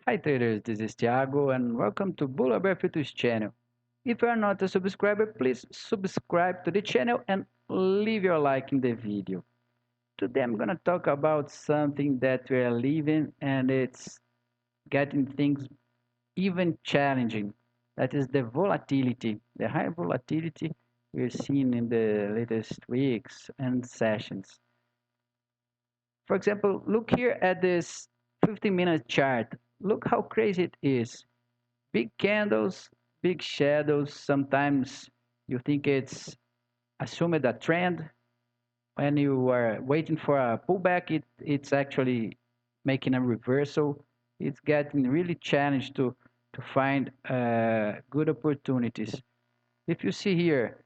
Hi traders, this is Thiago and welcome to Volumetric Futures channel. If you are not a subscriber, please subscribe to the channel and leave your like in the video. Today I'm gonna talk about something that we are living and it's getting things even challenging. That is the volatility, the high volatility we're seeing in the latest weeks and sessions. For example, look here at this 15-minute chart. Look how crazy it is. Big candles, big shadows. Sometimes you think it's assumed a trend. When you are waiting for a pullback, it's actually making a reversal. It's getting really challenged to find good opportunities. If you see here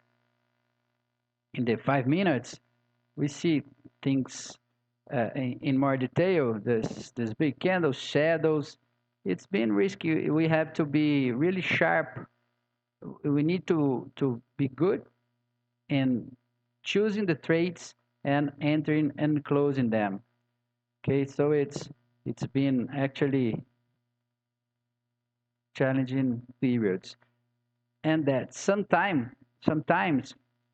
in the 5 minutes, we see things in more detail. This big candles, shadows. It's been risky. We have to be really sharp. We need to be good in choosing the trades and entering and closing them. Okay, so it's been actually challenging periods, and that sometimes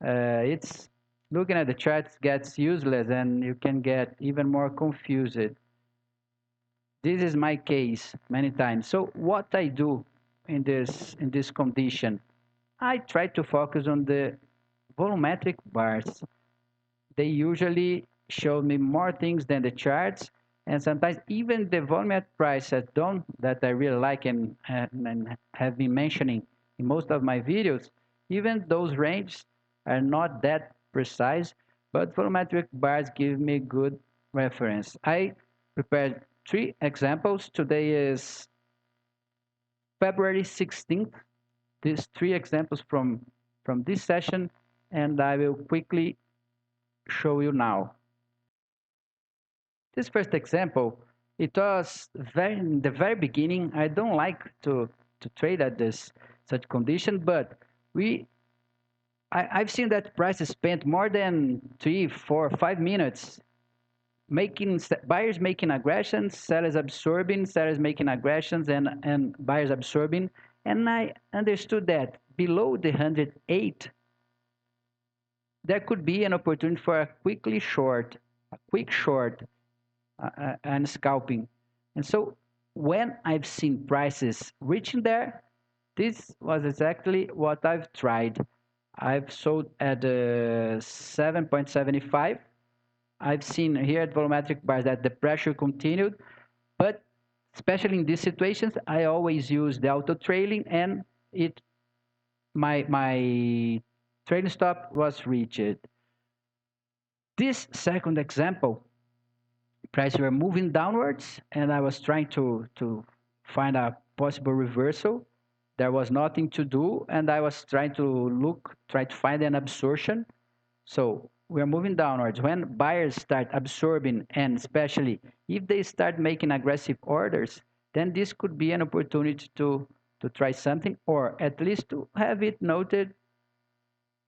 it's looking at the charts gets useless and you can get even more confused. This is my case many times. So what I do in this condition, I try to focus on the volumetric bars. They usually show me more things than the charts, and sometimes even the volumetric price at dawn that I really like and have been mentioning in most of my videos. Even those ranges are not that precise, but volumetric bars give me good reference. I prepared three examples. Today is February 16th. These three examples from this session, and I will quickly show you now. This first example, it was very in the very beginning. I don't like to trade at this such condition, but I've seen that prices spent more than 3, 4, 5 minutes making buyers making aggressions, sellers making aggressions, and buyers absorbing. And I understood that below the 108, there could be an opportunity for a quick short, and scalping. And so when I've seen prices reaching there, this was exactly what I've tried. I've sold at 7.75. I've seen here at volumetric bars that the pressure continued, but especially in these situations, I always use the auto trailing, and it my trading stop was reached. This second example, prices were moving downwards, and I was trying to find a possible reversal. There was nothing to do, and I was trying to try to find an absorption. So we're moving downwards. When buyers start absorbing, and especially if they start making aggressive orders, then this could be an opportunity to try something, or at least to have it noted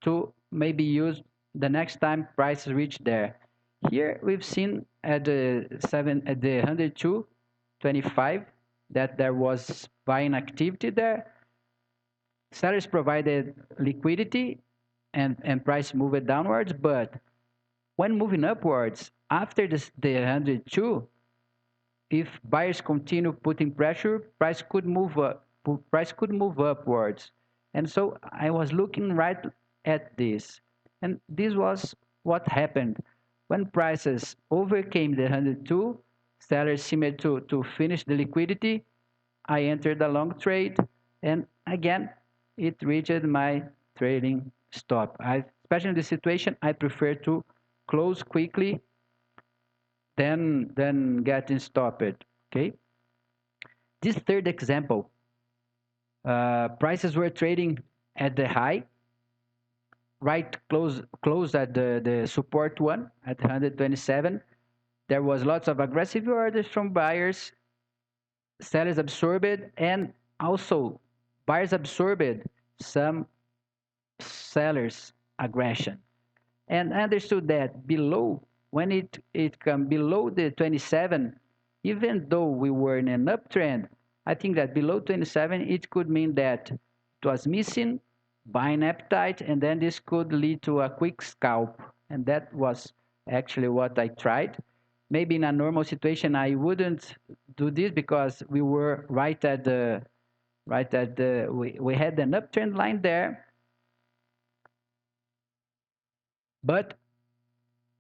to maybe use the next time prices reach there. Here we've seen at the 102.25 that there was buying activity there. Sellers provided liquidity and price moved downwards, but when moving upwards after the 102, if buyers continue putting pressure, price could move upwards. And so I was looking right at this. And this was what happened. When prices overcame the 102, sellers seemed to finish the liquidity. I entered a long trade, and again, it reached my trading stop. Especially in this situation, I prefer to close quickly than getting stopped. Okay. This third example, prices were trading at the high, right close at the support one at 127. There was lots of aggressive orders from buyers, sellers absorbed, and also buyers absorbed some sellers aggression. And I understood that below, when it come below the 27, even though we were in an uptrend, I think that below 27, it could mean that it was missing buying appetite, and then this could lead to a quick scalp. And that was actually what I tried. Maybe in a normal situation, I wouldn't do this because we were we had an uptrend line there. But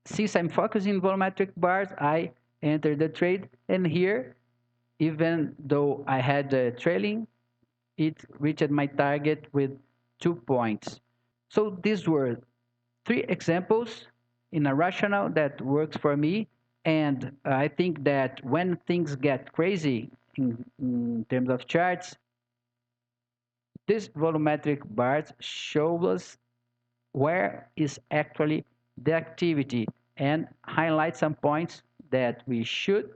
since I'm focusing volumetric bars, I entered the trade, and here, even though I had the trailing, it reached my target with 2 points. So these were 3 examples in a rationale that works for me. And I think that when things get crazy in terms of charts, these volumetric bars show us where is actually the activity and highlight some points that we should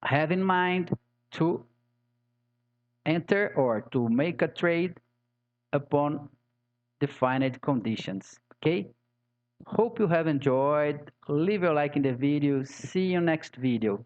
have in mind to enter or to make a trade upon defined conditions. Okay? Hope you have enjoyed. Leave a like in the video. See you next video.